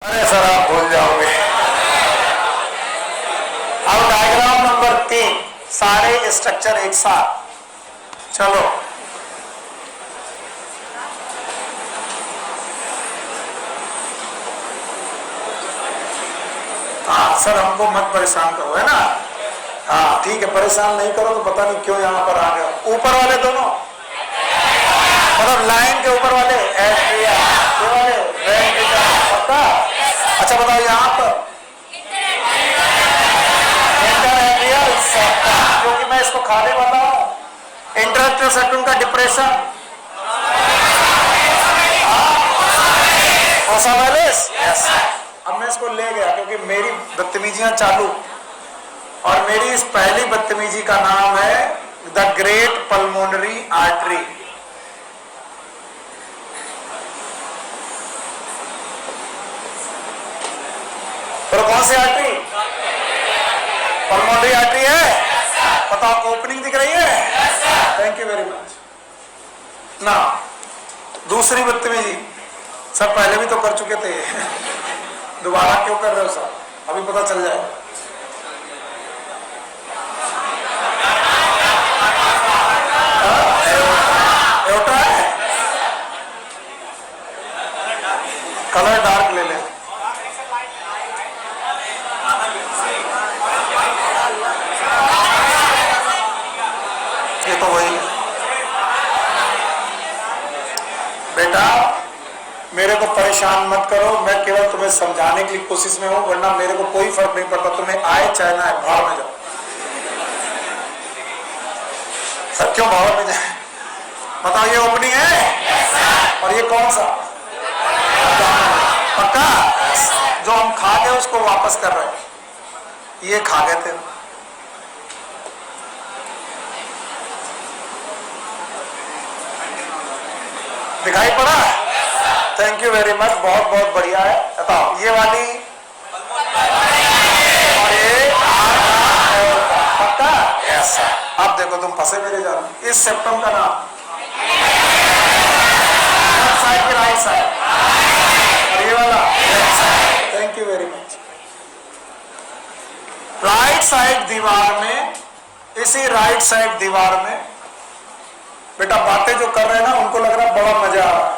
अरे सर आप भूल जाओगे। अब डायग्राम नंबर 3, सारे स्ट्रक्चर एक साथ। चलो हाँ सर, हमको मत परेशान करो, है ना। हाँ ठीक है, परेशान नहीं करो तो पता नहीं क्यों यहाँ पर आ गए। ऊपर वाले दोनों, मतलब लाइन के ऊपर वाले एट्रिया, ये वाले वेंट्रिकल, पक्का। अच्छा बताओ यहाँ पर इंटरएट्रियल सेप्टम, क्योंकि मैं इसको खाने वाला हूँ। इंटरएट्रियल सेप्टम का डिप्रेशन ओसावेलिस, यस। अब मैं इसको ले गया क्योंकि मेरी बदतमीजियां चालू, और मेरी इस पहली बदतमीजी का नाम है द ग्रेट पल्मोनरी आर्टरी। तो कौन सी आर्टरी? पल्मोनरी आर्टरी है। बताओ, ओपनिंग दिख रही है? थैंक यू वेरी मच ना। दूसरी बदतमीजी, सब पहले भी तो कर चुके थे, दोबारा क्यों कर रहे हो सर? अभी पता चल जाए। एओर्टा है, कलर डार्क ले लें। ये तो वही बेटा, मेरे को परेशान मत करो, मैं केवल तुम्हें समझाने की कोशिश में हूं, वरना मेरे को कोई फर्क नहीं पड़ता, तुम्हें आए चाहे ना आए, भाव में जाओ। सर क्यों भाव में जाए? बताओ, ये ओपनिंग है और ये कौन सा? पक्का? जो हम खा गए उसको वापस कर रहे हैं, ये खा गए थे। दिखाई पड़ा? थैंक यू वेरी मच, बहुत बहुत बढ़िया है। बताओ, ये वाली और ये पक्का? यस। अब देखो तुम फंसे मेरे जाल। इस सेप्टम का नाम साइड की राइट साइड, और ये वाला left side. Thank you very much. Right side दीवार में, इसी राइट साइड दीवार में बेटा बातें जो कर रहे हैं ना, उनको लग रहा है बड़ा मजा आ रहा है।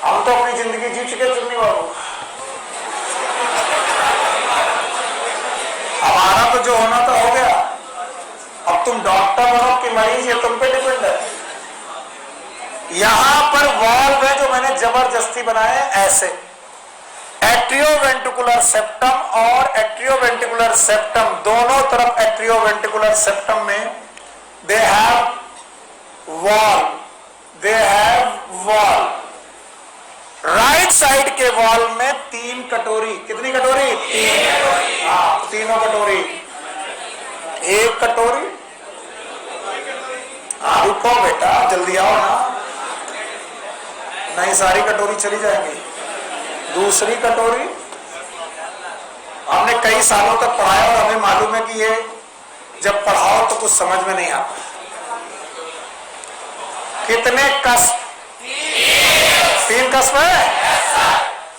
हम तो अपनी जिंदगी जी चुके चुनने वालों, हमारा तो जो होना था हो गया। अब तुम डॉक्टर बनो कि मरीज, ये तुम पे डिपेंड है। यहां पर वॉल्व है जो मैंने जबरदस्ती बनाए ऐसे, एट्रियोवेंट्रिकुलर सेप्टम और एट्रियोवेंट्रिकुलर सेप्टम दोनों तरफ। एट्रियोवेंट्रिकुलर सेप्टम में they have wall, they have wall। Right side के वॉल में 3 कटोरी, कितनी कटोरी? 3। हाँ, तीनों कटोरी, 1 कटोरी। हाँ रुको बेटा, जल्दी आओ ना, नहीं सारी कटोरी चली जाएंगी। दूसरी कटोरी, हमने कई सालों तक पढ़ाया और हमें मालूम है कि ये जब पढ़ाओ तो कुछ समझ में नहीं आता। कितने कस्प? 3 कस्प है।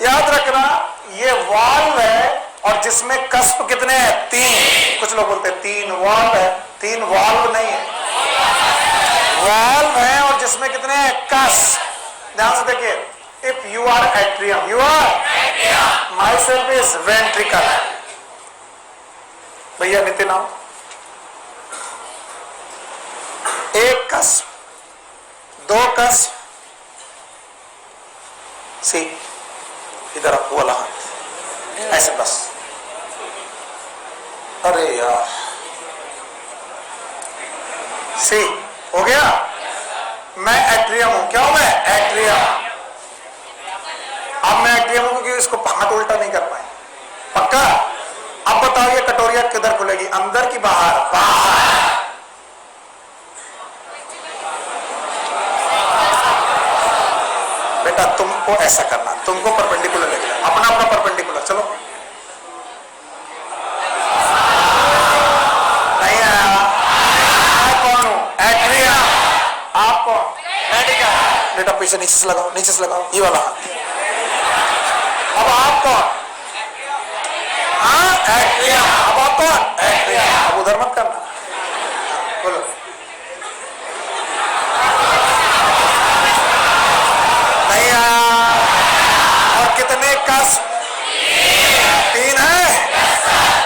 याद रखना, ये वाल्व है और जिसमें कस्प कितने हैं? 3। कुछ लोग बोलते हैं 3 वाल्व है, 3 वाल्व नहीं है, वाल्व है और जिसमें कितने हैं? कस्प। ध्यान से देखिए, if you are atrium, you are, myself is ventricle. भैया नितिन आओ। 1 कस्प, 2 कस्प, सी इधर आपको वाला हाथ ऐसे, बस। अरे यार, सी हो गया। मैं एट्रियम हूं, क्या हूं मैं? एट्रियम। अब मैं एट्रियम हूं क्योंकि इसको हाथ उल्टा नहीं कर पाए, पक्का? अब बताओ, ये कटोरिया किधर खुलेगी, अंदर की बाहर? बाहर। बेटा तुमको ऐसा करना, तुमको परपेंडिकुलर लेके अपना अपना परपेंडिकुलर। चलो, नहीं आया। मैं कौन हूं? एट्रियम। आप कौन? बेटा पीछे नीचे से लगाओ, नीचे से लगाओ, ये वाला हाथ। आप कौन? हाँ, एट्रियम। अब आप कौन? एट्रियम। अब उधर मत करना, बोलो। नहीं आया। और कितने कस्प? 3 है।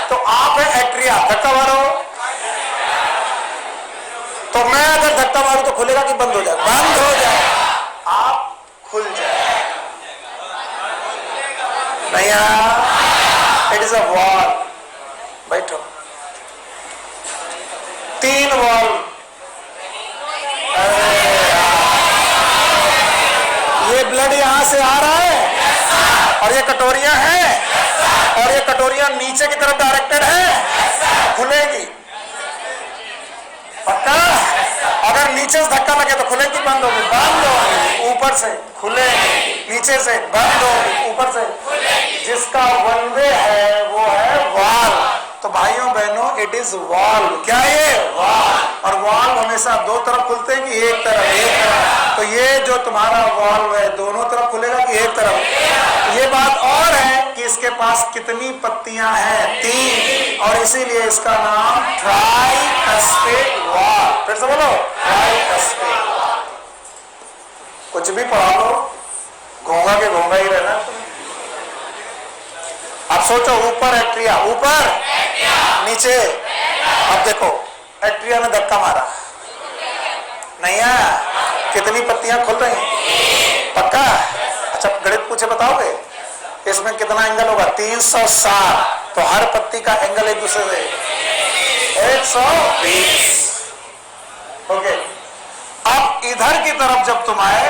तो आप है एट्रिया, धक्का मारो। तो मैं अगर धक्का मारूं तो खुलेगा कि बंद हो जाए? बंद हो जाए। आप खुल जाए। नहीं आया। It is a wall. बैठो। 3 वॉल। ये ब्लड यहां से आ रहा है और ये कटोरियां हैं और ये कटोरियां नीचे की तरफ डायरेक्टेड है, खुलेगी। पक्का? अगर नीचे से धक्का लगे तो खुलेगी, बंद होगी? बंद होगी। ऊपर से खुलेगी, नीचे से बंद होगी, ऊपर से। जिसका वन वे है वो है वॉल। तो भाइयों बहनों, इट इज वॉल। क्या ये? वॉल। और वॉल हमेशा 2 तरफ खुलते हैं कि एक तरफ? एक तरफ। तो ये जो तुम्हारा वॉल है दोनों तरफ खुलेगा कि एक तरफ? ये बात और है कि इसके पास कितनी पत्तियां हैं? 3। और इसीलिए इसका नाम ट्राइकस्पिड वॉल। फिर से बोलो, ट्राइकस्पिड। कुछ भी पढ़ा लो, घोंगा के घोंगा ही रहना। अब सोचो, ऊपर एट्रिया, ऊपर नीचे। अब देखो, एट्रिया ने धक्का मारा, नहीं है? कितनी पत्तियां खुल रही हैं? पक्का? अच्छा, गणित पूछे बताओगे? इसमें कितना एंगल होगा? 360। तो हर पत्ती का एंगल एक दूसरे से 120। ओके। अब इधर की तरफ जब तुम आए,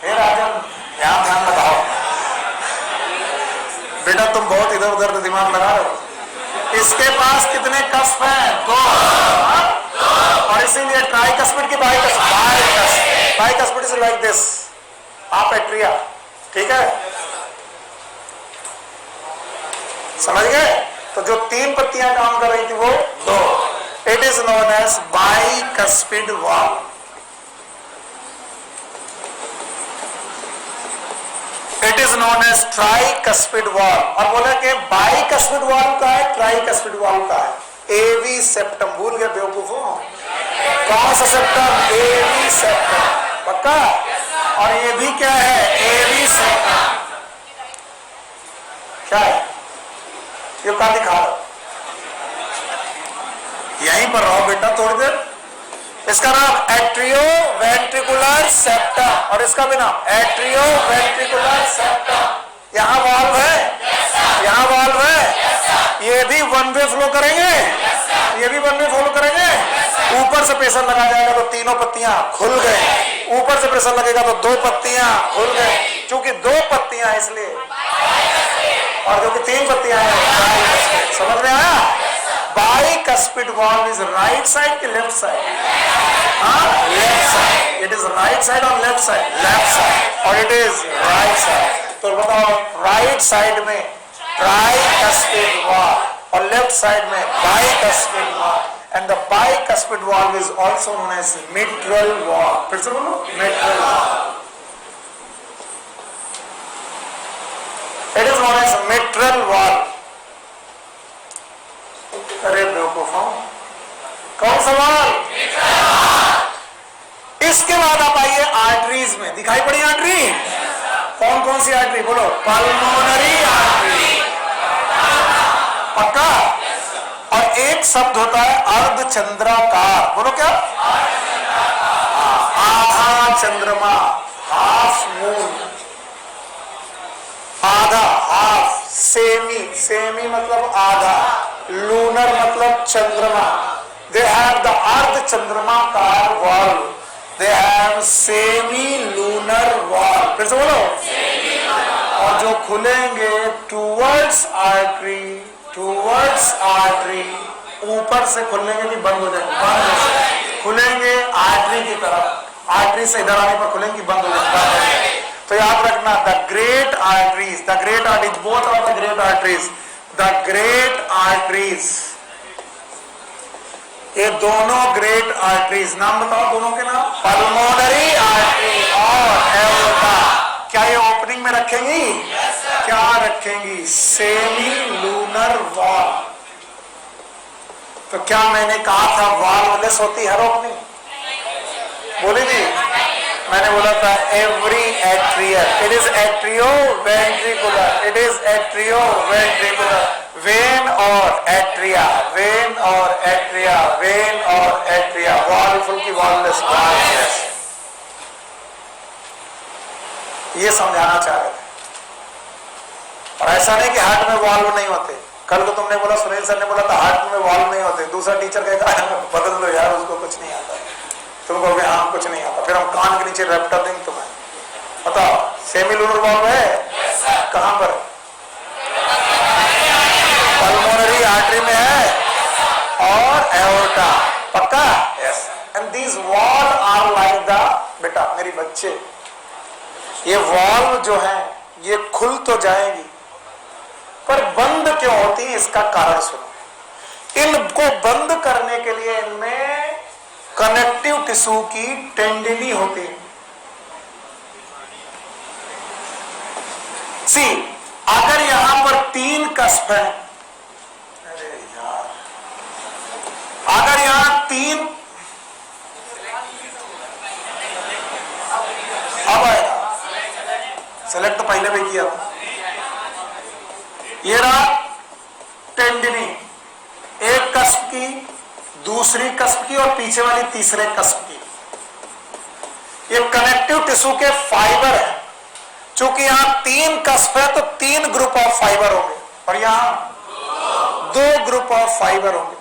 हे राजन, यहां ध्यान लगाओ बेटा, तुम बहुत इधर उधर दिमाग लगा रहे हो। इसके पास कितने कस्प हैं? 2। और इसीलिए ट्राइकस्पिड की bicuspid. Bicuspid is like this. आप एट्रिया, ठीक है? समझ गए? तो जो 3 पत्तियां काम कर रही थी वो 2। It is known as bicuspid valve. It is known as tricuspid valve. और बोले कि बाइकस्पिड वॉल का है, ट्राइकस्पिड वॉल का है। एवी सेप्टम। भूल गए बेवकूफों? कौन सा सेप्टम? एवी सेप्टम। पक्का? और ये भी क्या है? एवी सेप्टम। क्या है ये? कहां दिखा रहा? यहीं पर रहो बेटा थोड़ी देर। इसका नाम एट्रियो वेंट्रिकुलर सेप्टम। और इसका भी नाम एट्रियो वेंट्रिकुलर सेप्टम। यहां वाल्व है, यहां वाल्व है। ये भी वन वे फ्लो करेंगे, ये भी वन वे फ्लो करेंगे। ऊपर से प्रेशर लगा जाएगा तो 3 पत्तियां खुल गए। ऊपर से प्रेशर लगेगा तो 2 पत्तियां खुल गए। क्योंकि 2 पत्तियां इसलिए, और क्योंकि 3 पत्तियां हैं। समझ में आया? Bicuspid valve is right side की लेफ्ट साइड? हाँ, left side. It is right side और लेफ्ट साइड? Left side. और इट इज राइट साइड। तो बताओ, राइट साइड में ट्राइकस्पिड वॉल और लेफ्ट साइड में bicuspid valve. And the bicuspid valve is also known as mitral valve. फिर से बोलो, mitral valve. It is known as mitral valve. अरे बेवकूफों, कौन सवाल? इसके बाद आप आइए आर्टरीज में। दिखाई पड़ी आर्टरी? कौन कौन सी आर्टरी? बोलो। Pulmonary artery. पक्का? और एक शब्द होता है अर्धचंद्राकार। बोलो क्या? आधा चंद्रमा, हाफ मून। आधा, हाफ। सेमी, सेमी मतलब आधा। लूनर मतलब चंद्रमा। दे हैव द अर्ध चंद्रमाकार wall. They have semi lunar wall. फिर से बोलो। और जो खुलेंगे टूवर्ड्स आर्टरी, टूवर्ड्स आर्टरी, ऊपर से खुलेंगे कि बंद हो जाएंगे? बंद खुलेंगे आर्टरी की तरफ। आर्टरी से इधर आने पर खुलेंगे, बंद हो जाएंगे। तो याद रखना, the great arteries, the great arteries, both are the great arteries, the great arteries, ये दोनों ग्रेट आर्टरीज। नाम बताओ दोनों के नाम। पल्मोनरी आर्टरी और एओर्टा। क्या ये ओपनिंग में रखेंगी? क्या रखेंगी? रखेंगी सेमी लूनर वॉल। तो क्या मैंने कहा था वॉल्वलेस होती है ओपनिंग? बोली थी मैंने, बोला था every atria, it is atrioventricular, it is atrioventricular vein or atria, vein or atria, vein or atria, valveful की वॉल्वलेस, वॉल्वलेस। ये समझाना चाह रहे थे। और ऐसा नहीं कि हार्ट में वॉल्व नहीं होते। कल को तुमने बोला, सुनील सर ने बोला था हार्ट में वॉल्व नहीं होते, दूसरा टीचर कहेगा बदल दो यार, उसको कुछ नहीं आता, तुम कहोगे हाँ कुछ नहीं आता, फिर हम कान के नीचे रैप्टर देंगे तुम्हें। बताओ सेमी लूनर वॉल्व है? कहां पर? पल्मोनरी आर्टरी में है और एओर्टा। पक्का? Yes. And these valves are like the, बेटा मेरी बच्चे, ये वॉल्व जो है ये खुल तो जाएगी पर बंद क्यों होती है, इसका कारण सुनो। इनको बंद करने के लिए इनमें कनेक्टिव टिश्यू की टेंडिनी होती है। सी, अगर यहां पर 3 कस्प है, अरे यार, अगर यहां 3, अब आएगा सेलेक्ट तो पहले भी किया था। ये रहा टेंडिनी, एक कस्प की, दूसरी कस्प की और पीछे वाली तीसरे कस्प की। ये कनेक्टिव टिश्यू के फाइबर है। चूंकि यहां 3 कस्प है तो 3 ग्रुप ऑफ फाइबर होंगे और यहां 2 ग्रुप ऑफ फाइबर होंगे।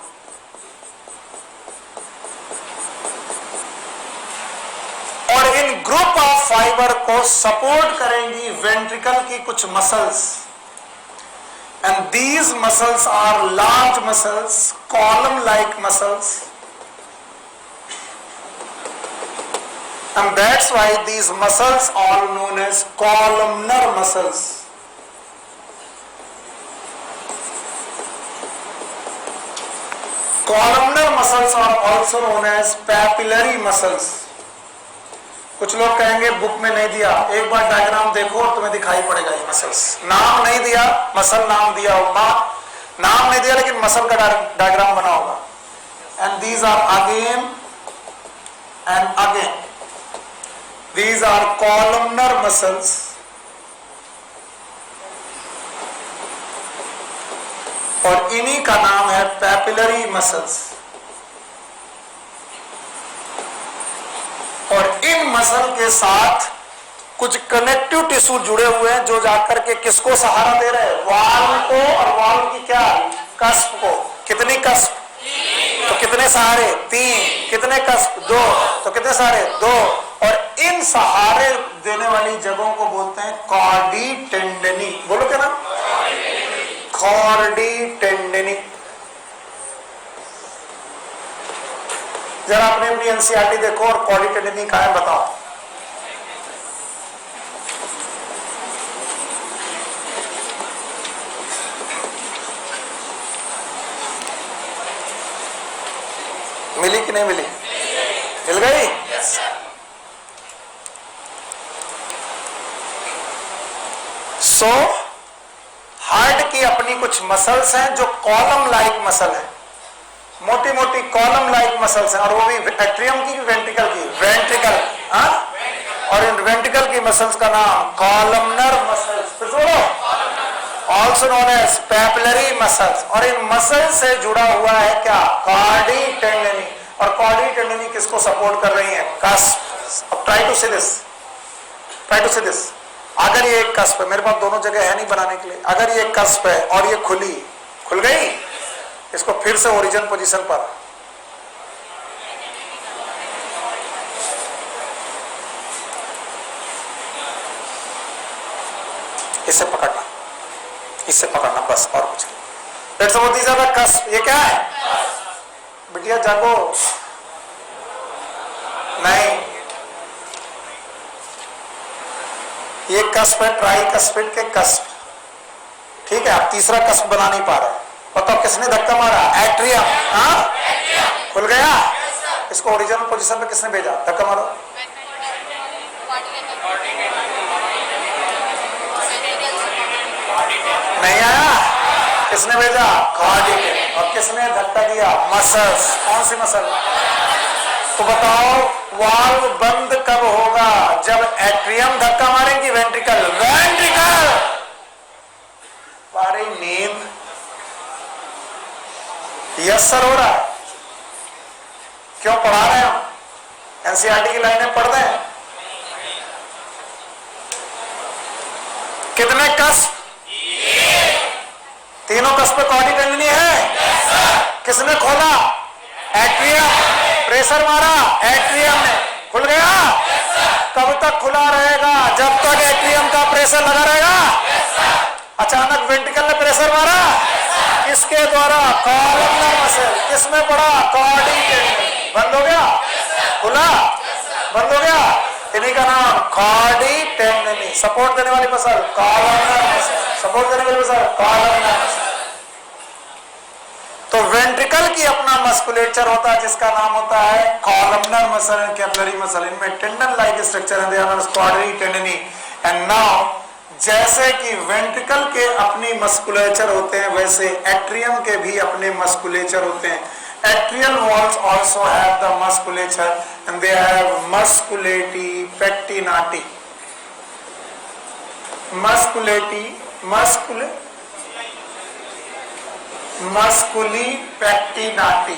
और इन ग्रुप ऑफ फाइबर को सपोर्ट करेंगी वेंट्रिकल की कुछ muscles, and these muscles are large muscles, column like muscles, and that's why these muscles are known as columnar muscles. Columnar muscles are also known as papillary muscles. कुछ लोग कहेंगे book में नहीं दिया, एक बार डायग्राम देखो और तुम्हें दिखाई पड़ेगा ये मसल्स। नाम नहीं दिया, मसल नाम दिया होगा, नाम नहीं दिया लेकिन मसल का डायग्राम बना होगा। And these are again and again, these are columnar muscles. और इन्हीं का नाम है पैपिलरी मसल्स। और इन मसल के साथ कुछ कनेक्टिव टिश्यू जुड़े हुए हैं जो जाकर के किसको सहारा दे रहे हैं? वाल्व को, और वाल्व की क्या? कस्प को। कितनी कस्प? तो कितने सहारे? 3। कितने कस्प? 2। तो कितने सहारे? 2। और इन सहारे देने वाली जगहों को बोलते हैं कॉर्डी टेंडनी। बोलो क्या नाम? कॉर्डी टेंडनी। जरा अपने अपनी एनसीईआरटी देखो और कॉर्डी टेंडनी कहाँ है बताओ। मिली कि नहीं मिली? मिल गई? सो हार्ट की अपनी कुछ मसल्स हैं जो कॉलम लाइक मसल है, मोटी मोटी कॉलम लाइक मसल्स हैं, और वो भी एट्रियम की वेंट्रिकल की? वेंट्रिकल। हाँ, और इन वेंट्रिकल की मसल्स का नाम कॉलमनर मसल्स, फिर जोड़ो, also known as papillary muscles. और इन मसल से जुड़ा हुआ है क्या? Chordae tendineae. और कॉर्डी टेंडनी किसको सपोर्ट कर रही है? कस्प। अब try to see this, try to see this. अगर ये एक कस्प है, मेरे पास दोनों जगह है नहीं बनाने के लिए, अगर ये कस्प है और ये खुल गई, इसको फिर से ओरिजिन पोजीशन पर, इससे पकड़ना, इससे पकड़ना बस, और कुछ नहीं। कस्प। ये क्या है? बिटिया जागो, नहीं, ये कस्प है, ट्राई कस्पिड के कस्प। ठीक है, आप तीसरा कस्प बना नहीं पा रहे, बताओ किसने धक्का मारा? एट्रियम। हाँ, खुल गया। इसको ओरिजिनल पोजीशन पे किसने भेजा? धक्का मारो। किसने भेजा? कॉडी टेंडिनी। और किसने धक्का दिया? मसल्स। कौन सी मसल? तो बताओ वाल्व बंद कब होगा? जब एट्रियम धक्का मारेंगी, वेंट्रिकल? वेंट्रिकल। बारी नींद। यस सर हो रहा है। क्यों पढ़ा रहे हैं हम? एनसीईआरटी की लाइनें पढ़ रहे हैं। कितने कस्प? तीनों कस्प पे कॉडी टेंडिनी है। किसने खोला? एट्रियम। प्रेशर मारा एट्रियम ने, खुल गया। कब तक खुला रहेगा? जब तक एट्रियम का प्रेशर लगा रहेगा। अचानक वेंट्रिकल ने प्रेशर मारा, किसके द्वारा? Columnar muscle. किसमें पड़ा? कॉडी टेंडिनी। बंद हो गया, खुला, बंद हो गया। इन्हीं का नाम कॉडी टेंडिनी। सपोर्ट देने वाली मसल कॉलमनर मसल। सपोर्ट देने वाली मसल कॉलमनर मसल। तो वेंट्रिकल की अपना मस्कुलेचर होता है जिसका नाम होता है columnar muscle and capillary muscle. इनमें टेंडन लाइक स्ट्रक्चर है, दे आर कॉडी टेंडिनी। एंड नाउ जैसे कि वेंट्रिकल के अपनी मस्कुलेचर होते हैं, वैसे एट्रियम के भी अपने मस्कुलेचर होते हैं। Atrial walls also have the musculature and they have musculati pectinati. Musculi pectinati.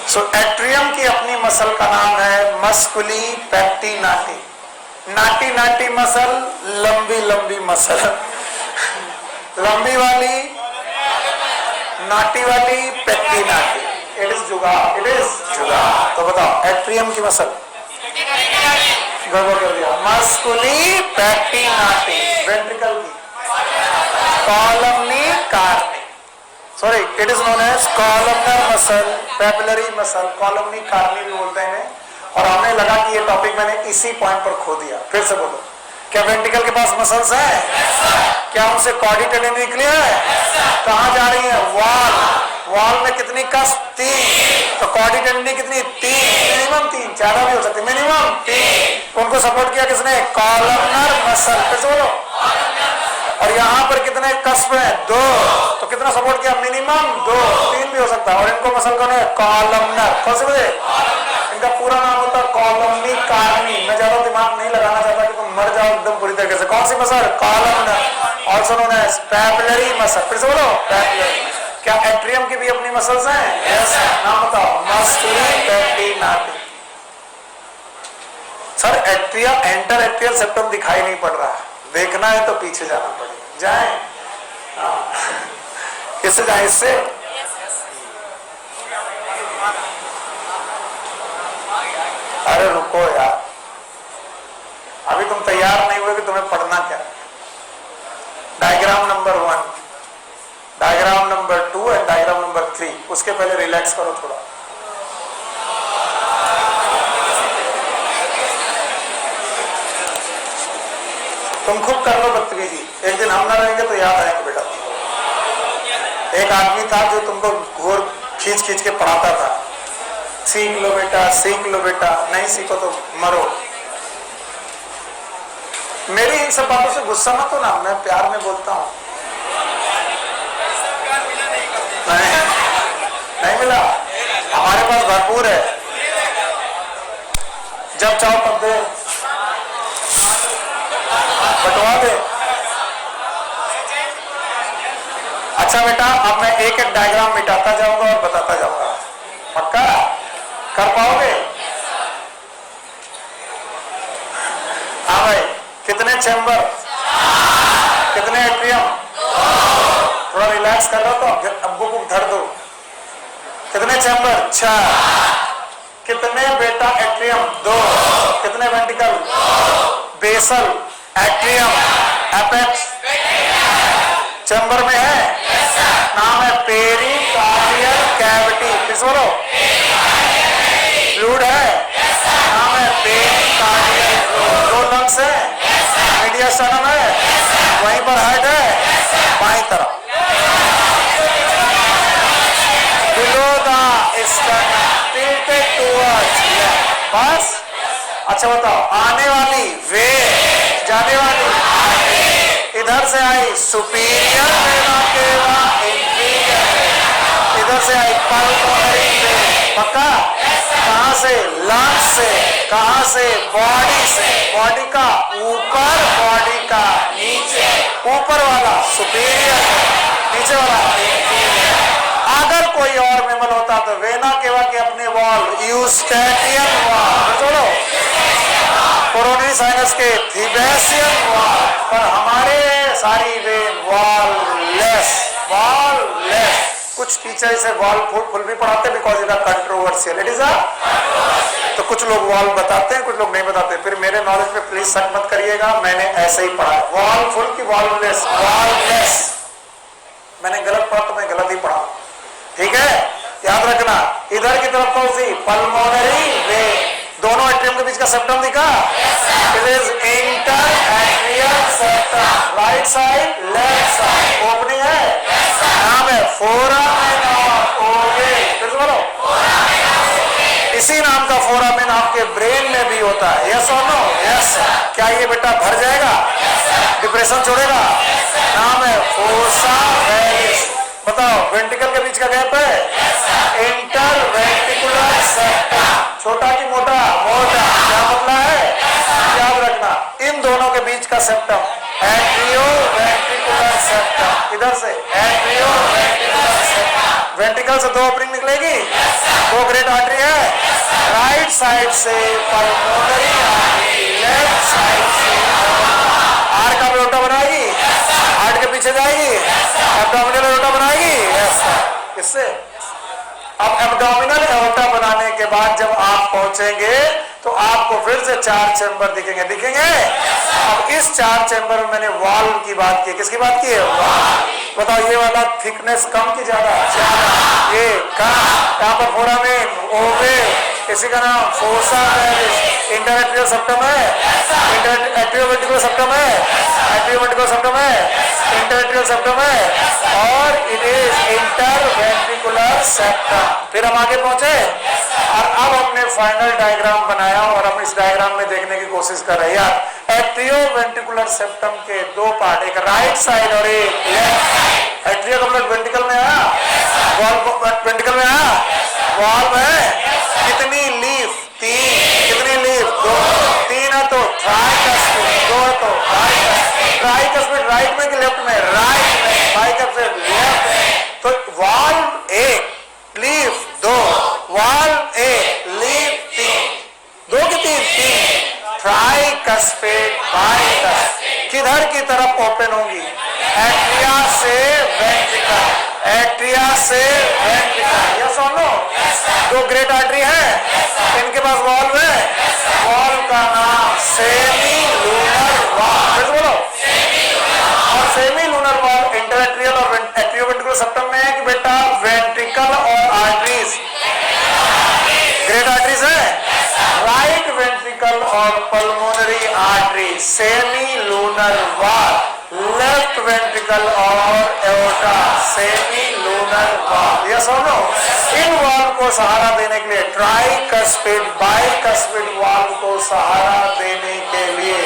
So atrium की अपनी मसल का नाम है musculi pectinati. नाटी नाटी मसल, लंबी लंबी मसल। लंबी वाली, नाटी वाली, पेक्टी नाटी। इट इज जुगाड़, इट इज जुगाड़। तो बताओ एट्रियम की मसल गड़बड़ कर दिया। मस्कुली पेक्टी नाटी। वेंट्रिकल की columnae carneae, sorry it is known as columnar muscle, papillary muscle, columnae carneae भी बोलते हैं। और हमें लगा कि ये टॉपिक मैंने इसी पॉइंट पर खो दिया। फिर से बोलो, क्या वेंट्रिकल के पास मसल्स है? क्या उनसे कॉडी टेंडिनी निकली है? कहां जा रही है? वॉल। वॉल में कितनी कस्प? 3। तो कॉडी टेंडिनी कितनी? 3। मिनिमम 3, ज्यादा भी हो सकती, मिनिमम 3। उनको सपोर्ट किया किसने? Columnar muscle. फिर से बोलो। और यहाँ पर कितने कस्प है? 2। तो कितना सपोर्ट किया? मिनिमम 2, 3 भी हो सकता है। और इनको मसल कौन है? कॉलमनर। कौन से बोले? इनका पूरा नाम होता है कॉलमनी कार्नी। मैं ज्यादा दिमाग नहीं लगाना चाहता कि तुम मर जाओ एकदम पूरी तरीके से। कौन सी muscle? Columnar, also known as papillary muscle. फिर से बोलो, पेपिलरी। क्या एट्रियम की भी अपनी मसल्स हैं? यस। नाम बताओ। Musculi pectinati. Sir atria inter atrial septum दिखाई नहीं पड़ रहा, देखना है तो पीछे जाना पड़ेगा। जाए किससे जाए? इससे। अरे रुको यार, अभी तुम तैयार नहीं हुए कि तुम्हें पढ़ना क्या। Diagram number 1, diagram number 2 and diagram number 3। उसके पहले रिलैक्स करो थोड़ा। तुम खुद कर लो बदतमीजी, एक दिन हम ना रहेंगे तो याद आएंगे बेटा। एक आदमी था जो तुमको घोर खींच खींच के पढ़ाता था, सीख लो बेटा, सीख लो बेटा, नहीं सीखो तो मरो। मेरी इन सब बातों से गुस्सा मत हो ना, मैं प्यार में बोलता हूं। नहीं मिला? हमारे पास भरपूर है, जब चाहो तब दे, बटवा दे। अच्छा बेटा, अब मैं एक एक डायग्राम मिटाता जाऊंगा और बताता जाऊंगा, पक्का कर पाओगे? हाँ भाई, कितने चैम्बर? कितने एट्रियम? थोड़ा रिलैक्स कर लो तो अब्बू को धर दो। कितने चैम्बर? 6। कितने बेटा एट्रियम? 2। कितने ventricle? Basal, atrium, apex chamber में है। नाम है पेरिकार्डियल कैविटी। किस बोलो? फ्लूइड है, नाम है पेरिकार्डियल फ्लूइड। 2 लंग्स है, मीडियस्टर्नम है, वहीं पर हार्ट है, बाईं तरफ below the sternum, tilted towards left. बस। अच्छा बताओ, आने वाली वेव, जाने वाली से आई सुपीरियर वेना केवा, इंफीरियर। इधर से आई पल्मोनरी वेन, पक्का? कहां से? लंग्स से। कहां से? बॉडी से। बॉडी का ऊपर, बॉडी का नीचे। ऊपर वाला सुपीरियर, नीचे वाला इंफीरियर। अगर कोई और मेमल होता तो वेना केवा के अपने वॉल यूस्टेटियन वॉल, छोड़ो, कोरोनरी साइनस के थीबेसियन वॉल, पर हमारे सारी वेन वॉललेस, वॉललेस। कुछ टीचर इसे वॉल फुल भी पढ़ाते because it are controversial, it is a. तो कुछ लोग वॉल बताते हैं, कुछ लोग नहीं बताते। फिर मेरे नॉलेज पे प्लीज शक मत करिएगा, मैंने ऐसे ही पढ़ा। वॉल फुल की वॉललेस, वॉललेस। मैंने गलत पढ़ा तो मैं गलत ही पढ़ा, ठीक है? याद रखना। इधर की तरफ कौन सी? Pulmonary vein. दोनों एट्रियम के बीच का सेप्टम दिखा? It is inter atrial septum, right side, left side. Opening है, नाम है फोरामेन ऑफ ओवे। फिर से बोलो, इसी नाम का फोरामेन आपके ब्रेन में भी होता है। यस और नो? यस। क्या ये बेटा भर जाएगा? डिप्रेशन छोड़ेगा? नाम है फोसा वेरिस। बताओ, वेंट्रिकल के बीच का गैप है इंटर वेंट्रिकुलर सेप्टम। छोटा कि मोटा? मोटा। क्या मतलब है? याद रखना, इन दोनों के बीच का सेप्टम एट्रियो वेंट्रिकुलर सेप्टम। इधर से एट्रियो वेंट्रिकुलर सेप्टम। वेंट्रिकल से दो ओपनिंग निकलेगी, दो ग्रेट आर्टरी है। राइट साइड से पल्मोनरी आर्टरी, लेफ्ट साइड से आर का एओर्टा बनाएगी, हार्ट के पीछे जाएगी, एब्डोमिनल एओर्टा बनाएगी। इससे अब एब्डोमिनल एओर्टा बनाने के बाद जब आप पहुंचेंगे तो आपको फिर से 4 चैम्बर दिखेंगे, दिखेंगे? अब इस 4 चैम्बर में मैंने वॉल्व की बात की। किसकी बात की है? वॉल्व। बताओ, ये वाला थिकनेस कम की ज्यादा? ज्यादा। ये कम। यहाँ पर फोरामेन, ओवे, इसी का नाम फोसा वेरिस। इंटरएट्रियल सेप्टम है, एट्रियोवेंट्रिकुलर सेप्टम है, एट्रियोवेंट्रिकुलर सेप्टम है, इंटरएट्रियल सेप्टम है, और इट इज इंटरवेंट्रिकुलर सेप्टम। फिर हम आगे पहुंचे और अब हमने फाइनल डायग्राम बनाया और हम इस डायग्राम में देखने की कोशिश कर रहे हैं। एट्रियोवेंट्रिकुलर सेप्टम के दो पार्ट, एक राइट साइड और एक left side. Atrio complete ventricle में आया, वॉल वेंट्रिकल में आया, वॉल में कितनी लीफ? 3। कितनी लीफ? 2। 3 है तो ट्राइकस्पिड, 2 है तो बाइकस्पिड। ट्राइकस्पिड राइट में कि लेफ्ट में? राइट में। बाइकस्पिड लेफ्ट में। तो वॉल 1, लीफ 2, वॉल 1, लीफ 3। 2 की 3? Tricuspid, bicuspid. किधर की तरफ ओपन होंगी? एट्रिया से वेंट्रिकल, एट्रिया से वेंट्रिकल। यस और नो? दो ग्रेट आर्टरी है, इनके पास वॉल्व है। वॉल्व का नाम सेमी लूनर वॉल्व। बोलो, और सेमी लूनर वॉल्व इंटरएट्रियल और एट्रियोवेंट्रिकुलर सेप्टम में है कि बेटा वेंट्रिकल और आर्टरीज? ग्रेट आर्टरीज है। राइट वेंट्रिकल और pulmonary artery, semi lunar valve. Left ventricle और aorta, semi lunar valve. Yes और नो? इन वॉल्व को सहारा देने के लिए, ट्राइकस्पिड, बाइकस्पिड वॉल्व को सहारा देने के लिए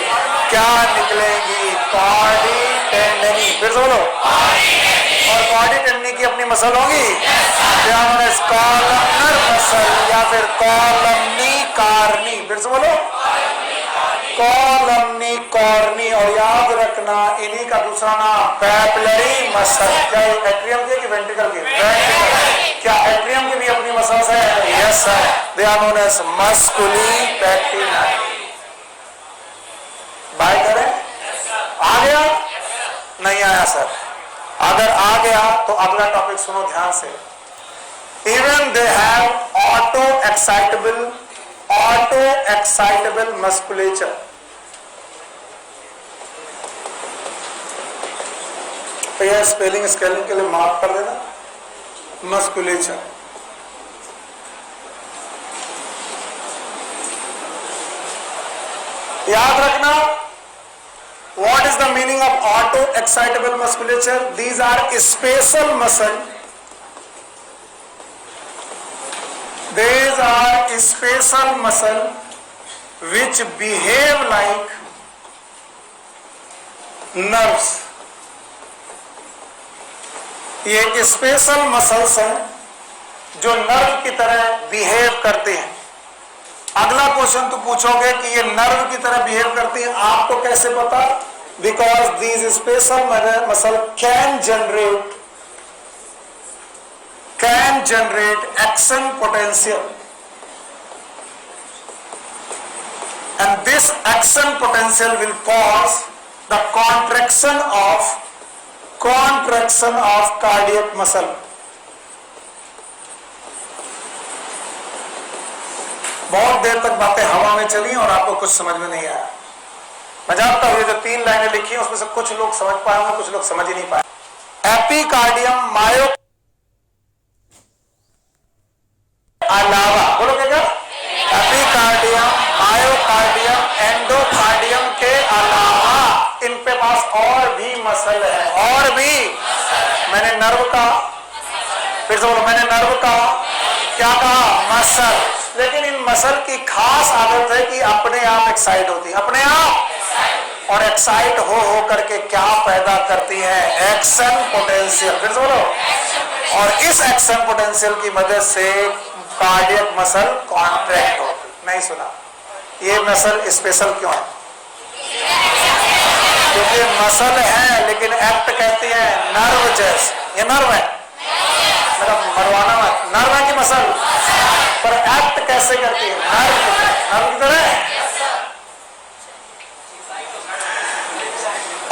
क्या निकलेंगी? कॉर्डी टेंडनी। फिर से बोलो, और कॉर्डी टेंडनी की अपनी मसल होगी, कॉलमनर मसल या फिर कॉलमनी कार्नी। फिर से बोलो, कॉलमनी कॉर्नी। और याद रखना, इन्हीं का दूसरा नाम पैपिलरी मसल। क्या एट्रियम की कि वेंट्रिकल की? वेंट्रिकल। क्या एट्रियम की भी अपनी मसल्स है? Yes sir, they are known as musculi pectinati. बाय करें? आ गया? नहीं आया सर? अगर आ गया तो अगला टॉपिक सुनो ध्यान से। Even they have auto excitable musculature. तो यह स्पेलिंग स्केलिंग के लिए मार्क कर देना, मस्कुलेचर। याद रखना, what is the meaning of auto excitable musculature? These are special muscle. These are special muscle which behave like nerves. ये स्पेशल मसल्स हैं जो नर्व की तरह बिहेव करते हैं। अगला क्वेश्चन तो पूछोगे कि ये नर्व की तरह बिहेव करती है, आपको कैसे पता? Because these special muscle can generate action potential, and this action potential will cause the contraction of cardiac muscle. बहुत देर तक बातें हवा में चली और आपको कुछ समझ में नहीं आया। मैं जानता हूं ये जो 3 लाइनें लिखी हैं उसमें से कुछ लोग समझ पाए होंगे, कुछ लोग समझ ही नहीं पाए। एपिकार्डियम मायो अलावा, बोलो क्या? एपिकार्डियम, मायोकार्डियम, एंडोकार्डियम के अलावा इन पे पास और भी मसल है, और भी। मैंने नर्व का, फिर से बोलो, मैंने नर्व का क्या कहा? मसल। लेकिन इन मसल की खास आदत है कि अपने आप एक्साइट होती है, अपने आप, और एक्साइट हो करके क्या पैदा करती है? Action potential. फिर से बोलो। और इस एक्शन पोटेंशियल की मदद से कार्डियक मसल कॉन्ट्रैक्ट हो। नहीं सुना? ये मसल स्पेशल क्यों है? क्योंकि मसल है लेकिन एक्ट कहती है नर्व जैसे। ये नर्व है, मतलब मरवाना मत, नर्व है कि मसल? पर एक्ट कैसे करती है? नर्व की तरह।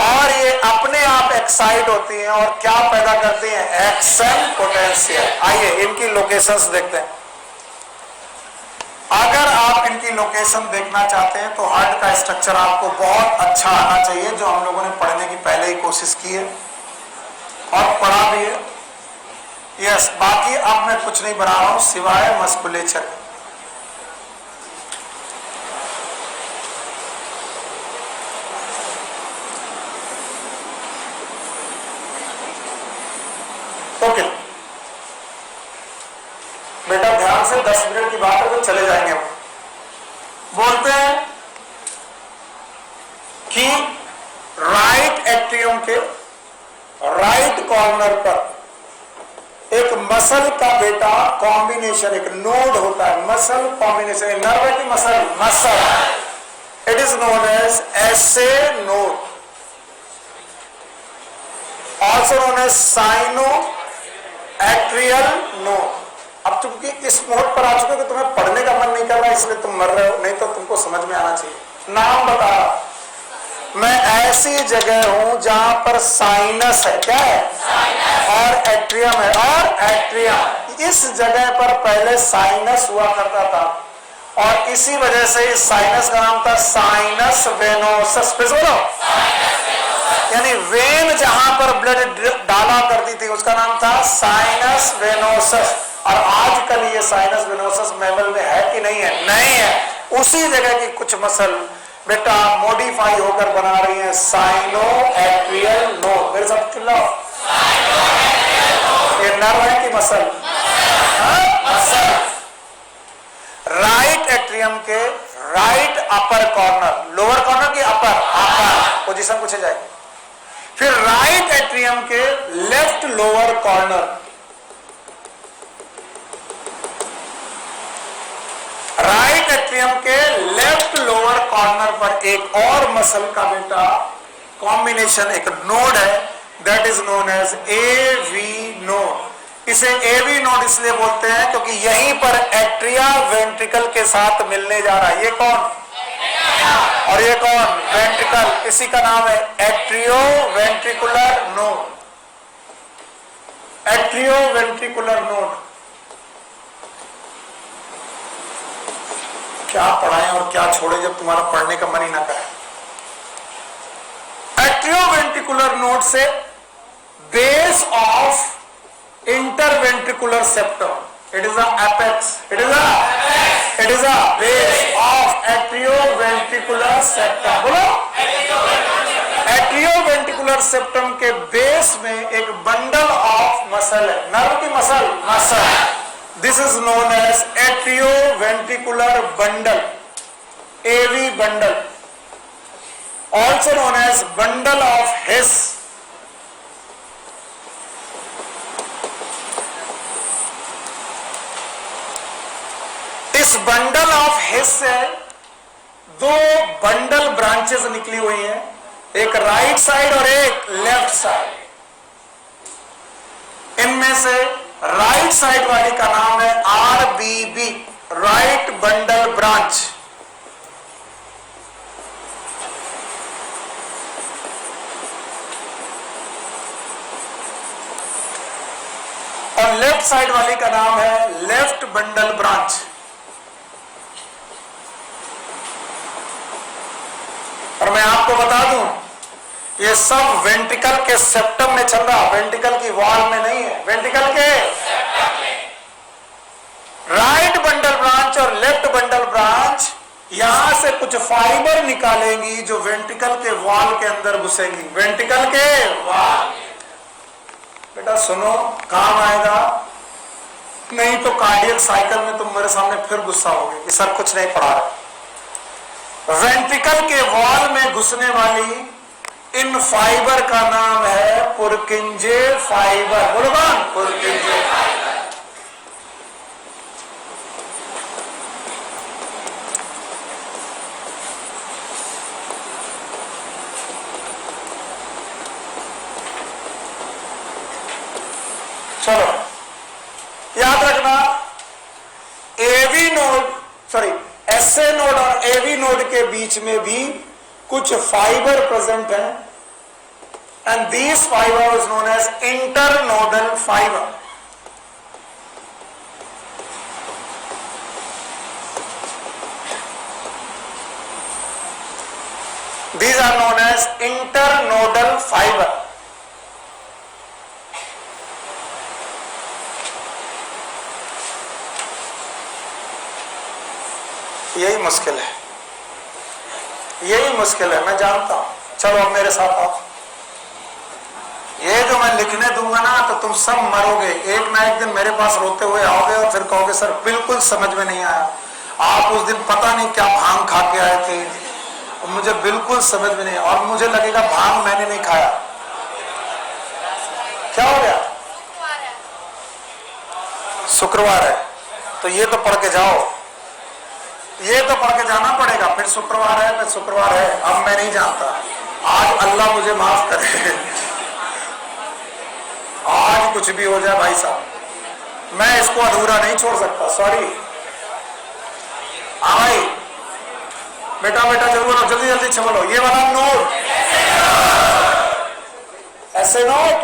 और ये अपने आप एक्साइट होती हैं और क्या पैदा करती हैं? Action potential. आइए इनकी लोकेशंस देखते हैं। अगर आप इनकी लोकेशन देखना चाहते हैं तो हार्ट का स्ट्रक्चर आपको बहुत अच्छा आना चाहिए, जो हम लोगों ने पढ़ने की पहले ही कोशिश की है और पढ़ा भी है। यस, बाकी अब मैं कुछ नहीं बना रहा हूं सिवाय मस्कुलेचर। ओके बेटा, ध्यान से 10 मिनट की बात है तो चले जाएंगे हम। बोलते हैं कि राइट एट्रियम के राइट कॉर्नर पर एक मसल का बेटा कॉम्बिनेशन, एक नोड होता है। मसल कॉम्बिनेशन, नर्व की muscle, muscle, it is known as SA node, also known as sino atrial node. अब चूंकि इस मोड पर आ चुके हो कि तुम्हें पढ़ने का मन नहीं कर रहा इसलिए तुम मर रहे हो, नहीं तो तुमको समझ में आना चाहिए। नाम बता रहा, मैं ऐसी जगह हूं जहां पर साइनस है, क्या है? और एट्रियम है, और एट्रियम, इस जगह पर पहले साइनस हुआ करता था और इसी वजह से इस साइनस का नाम था साइनस वेनोसस। बोलो, यानी वेन जहां पर ब्लड डाला करती थी उसका नाम था साइनस वेनोसस। और आजकल ये साइनस वेनोसस मैमल में है कि नहीं है? नहीं है। उसी जगह की कुछ मसल बेटा मॉडिफाई होकर बना रही है साइनो एट्रियल नोड। मेरे साथ चिल्लाओ, ये नर्व है कि मसल? मसल। राइट एट्रियम के right upper corner, lower corner की अपर, अपर पोजीशन पूछे जाएगी। फिर राइट एट्रियम के left lower corner, right atrium के लेफ्ट लोअर कॉर्नर पर एक और मसल का बेटा कॉम्बिनेशन, एक नोड है, that is known as AV node. इसे एवी नोड इसलिए बोलते हैं क्योंकि यहीं पर एट्रिया वेंट्रिकल के साथ मिलने जा रहा है। ये कौन? और ये कौन? वेंट्रिकल। इसी का नाम है atrio ventricular node, atrio ventricular node. क्या पढ़ाएं और क्या छोड़े जब तुम्हारा पढ़ने का मन ही ना करे। एट्रियोवेंट्रिकुलर नोड से base of interventricular septum, it is apex, it is a base of atrioventricular septum. बोलो, एट्रियोवेंट्रिकुलर सेप्टम के बेस में एक बंडल ऑफ मसल है, नर्व की muscle, muscle. This is known as atrioventricular bundle, AV bundle, also known as bundle of His, bundle of हिस से दो bundle branches निकली हुई हैं, एक राइट साइड और एक लेफ्ट साइड। इनमें से राइट साइड वाली का नाम है आरबीबी, राइट बंडल ब्रांच। और लेफ्ट साइड वाली का नाम है लेफ्ट बंडल ब्रांच। और मैं आपको बता दूं, ये सब वेंट्रिकल के सेप्टम में चल रहा, वेंट्रिकल की वॉल में नहीं है, वेंट्रिकल के सेप्टम में। राइट बंडल ब्रांच और लेफ्ट बंडल ब्रांच यहां से कुछ फाइबर निकालेंगी जो वेंट्रिकल के वॉल के अंदर घुसेंगी, वेंट्रिकल के वॉल। बेटा सुनो, काम आएगा, नहीं तो कार्डियक साइकिल में तुम मेरे सामने फिर गुस्सा होगे कि सर कुछ नहीं पढ़ा रहे। वेंट्रिकल के वॉल में घुसने वाली इन फाइबर का नाम है पुरकिंजे फाइबर। बोलो कौन? Purkinje fibre. चलो याद रखना, AV node sorry SA node और एवी नोड के बीच में भी कुछ फाइबर प्रेजेंट है, and these fibre is known as internodal fibre. These are known as internodal fibre. यही मुश्किल है, यही मुश्किल है, मैं जानता हूं। चलो अब मेरे साथ आओ। ये जो मैं लिखने दूंगा ना तो तुम सब मरोगे, एक ना एक दिन मेरे पास रोते हुए आओगे और फिर कहोगे सर बिल्कुल समझ में नहीं आया, आप उस दिन पता नहीं क्या भांग खा के आए थे, मुझे बिल्कुल समझ में नहीं, और मुझे लगेगा भांग मैंने नहीं खाया। क्या हो गया? शुक्रवार है तो ये तो पढ़ के जाओ, ये तो पढ़ के जाना पड़ेगा, फिर शुक्रवार है, फिर शुक्रवार है। अब मैं नहीं जानता, आज अल्लाह मुझे माफ करे, आज कुछ भी हो जाए भाई साहब, मैं इसको अधूरा नहीं छोड़ सकता, सॉरी। भाई बेटा बेटा जरूर जल्दी जल्दी छमलो। ये वाला नोट ऐसे नोट,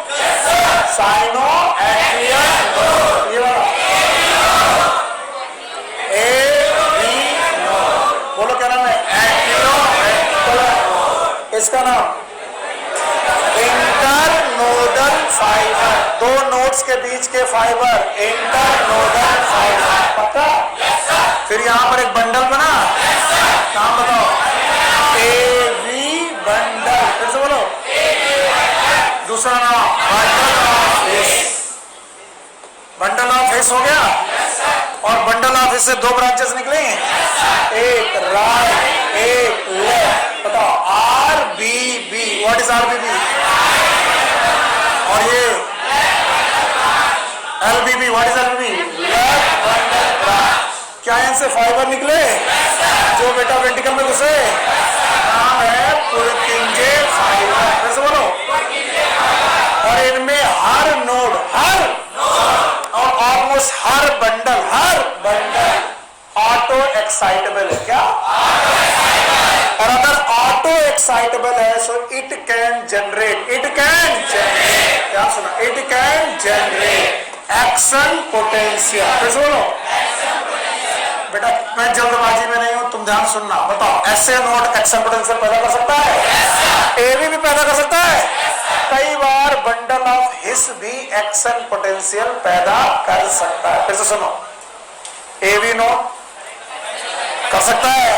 साइनो एट्रियम नोट, ये वाला बोलो क्या नाम है? इसका नाम इंटरनोडल फाइबर। दो नोड्स के बीच के फाइबर इंटरनोडल फाइबर, पक्का? फिर यहां पर एक बंडल बना, नाम बताओ? AV bundle. फिर से बोलो, दूसरा नाम bundle of His. Bundle of His हो गया, और बंडल ऑफ हिस से दो ब्रांचेस निकले, एक राइट एक लेफ्ट। बताओ आरबीबी, व्हाट इज आरबीबी? और ये LBB, what is LBB? Left bundle branch. क्या इनसे फाइबर निकले जो बेटा वेंट्रिकल में घुसे? नाम है पुरकिंजे फाइबर। फिर से बोलो, और इनमें हर नोड, हर और ऑलमोस्ट हर बंडल ऑटो एक्साइटेबल है। क्या? और अगर ऑटो एक्साइटेबल है सो इट कैन जनरेट, क्या सुना? It can generate action potential. फिर बोलो बेटा, मैं जल्दबाजी में नहीं हूं, तुम ध्यान सुनना। बताओ एसए नोड एक्शन पोटेंशियल पैदा कर सकता है? एवी भी पैदा कर सकता है? कई बार बंडल ऑफ हिस भी एक्शन पोटेंशियल पैदा कर सकता है। फिर से सुनो, एवी नोड कर सकता है,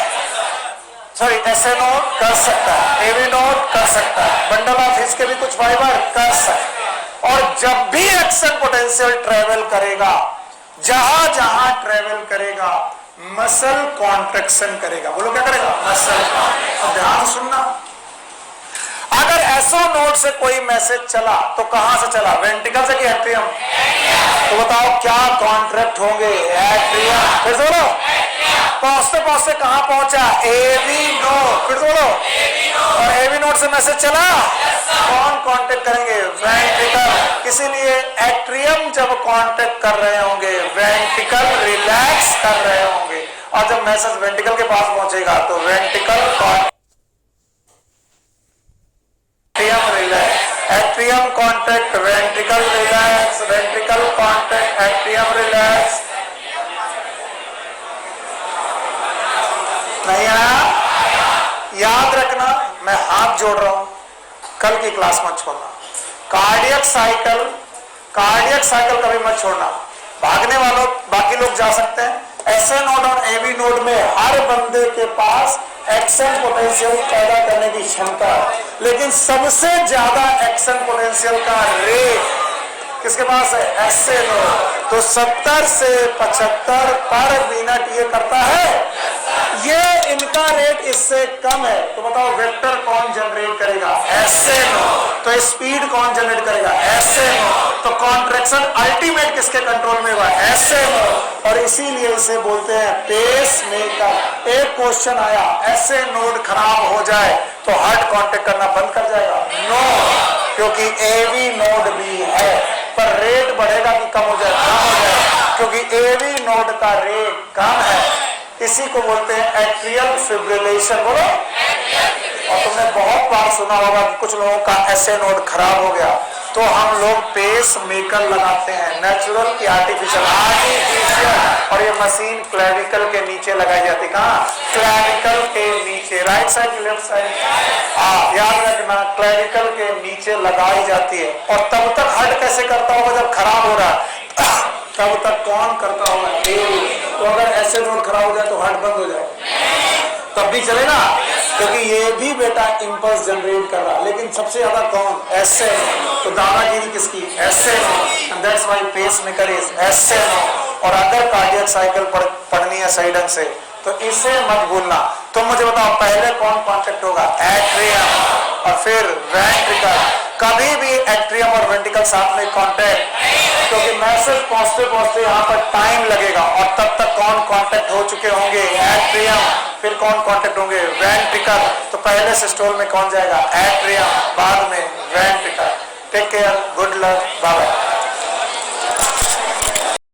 सॉरी एसए नोड कर सकता है, एवी नोड कर सकता है, बंडल ऑफ हिस के भी कुछ फाइबर कर सकते हैं। और जब भी एक्शन पोटेंशियल ट्रेवल करेगा, जहां जहां ट्रेवल करेगा, मसल कॉन्ट्रैक्शन करेगा। बोलो क्या करेगा? Muscle contraction. ध्यान सुनना, अगर एसओ नोड से कोई मैसेज चला तो कहां से चला? वेंट्रिकल से कि एट्रियम? तो बताओ क्या कॉन्ट्रैक्ट होंगे? एट्रियम। फिर बोलो पहुंचते पहुंचते कहां पहुंचा? AV node. फिर बोलो, और एवी नोड से मैसेज चला, कौन कांटेक्ट करेंगे? वेंट्रिकल। इसीलिए एट्रियम जब कांटेक्ट कर रहे होंगे, वेंट्रिकल रिलैक्स कर रहे होंगे, और जब मैसेज वेंट्रिकल के पास पहुंचेगा तो ventricle relax, atrium contact ventricle relax, ventricle contact atrium relax. नहीं आया? याद रखना, मैं हाथ जोड़ रहा हूं, कल की क्लास मत छोड़ना। कार्डियक साइकिल कभी मत छोड़ना। भागने वालों बाकी लोग जा सकते हैं। एसए नोड और एवी नोड में हर बंदे के पास एक्शन पोटेंशियल पैदा करने की क्षमता है, लेकिन सबसे ज्यादा एक्शन पोटेंशियल का रेट किसके पास है? S A node. तो 70 से 75 पर मिनट ये करता है। ये इनका रेट इससे कम है, तो बताओ वेक्टर कौन जनरेट करेगा? S A node. तो स्पीड कौन जनरेट करेगा? S A node. तो कॉन्ट्रैक्शन अल्टीमेट किसके कंट्रोल में हुआ? S A node. और इसीलिए इसे बोलते हैं पेस मेकर। एक क्वेश्चन आया, एसए नोड खराब हो जाए तो हार्ट कांटेक्ट करना बंद कर जाएगा? नो, क्योंकि एवी नोड भी है, पर रेट बढ़ेगा कि कम हो जाएगा? कम हो जाएगा, क्योंकि एवी नोड का रेट कम है। इसी को बोलते हैं एट्रियल फिब्रिलेशन। बोलो। और तुमने बहुत बार सुना होगा कि कुछ लोगों का एसए नोड खराब हो गया तो हम लोग पेस मेकर लगाते हैं, नेचुरल की आर्टिफिशियल। और ये मशीन क्लेविकल के नीचे लगाई जाती है। कहाँ? क्लेविकल के नीचे, राइट साइड की लेफ्ट साइड? याद रखना, क्लेविकल के नीचे लगाई जाती है। और तब तक हार्ट कैसे करता होगा जब खराब हो रहा है? तब तक कौन करता होगा? तो अगर एसए नोड खराब हो जाए तो हार्ट बंद हो जाए, तब भी चलेगा, क्योंकि ये भी बेटा इंपल्स जनरेट कर रहा है। लेकिन सबसे ज्यादा कौन? SA node. तो दादागिरी किसकी? SA node. And that's why pacemaker is SA node. और अगर कार्डियक साइकिल पढ़नी है सही ढंग से तो इसे मत भूलना। तुम मुझे बताओ, पहले कौन कॉन्टेक्ट होगा? एट्रियम, और फिर वेंट्रिकल। कभी भी एट्रियम और वेंट्रिकल साथ में कांटेक्ट, क्योंकि मैसेज पहुंचते पहुंचते यहाँ पर टाइम लगेगा। और तब तक कौन कांटेक्ट हो चुके होंगे? एट्रियम। फिर कौन कांटेक्ट होंगे? वेंट्रिकल। तो पहले सिस्टोल में कौन जाएगा? एट्रियम, बाद में ventricle. Take care, good luck, bye bye.